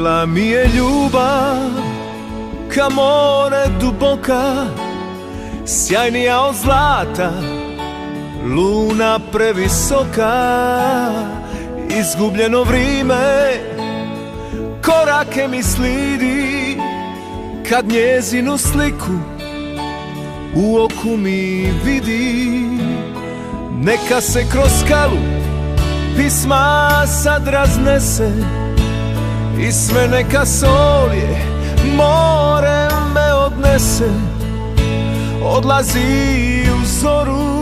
Bila mi je ljubav ka more duboka, sjajnija od zlata, luna previsoka. Izgubljeno vrime korake mi slidi, kad njezinu sliku u oku mi vidi. Neka se kroz skalu pisma sad raznese i sve neka solje more me odnese. Odlazi u zoru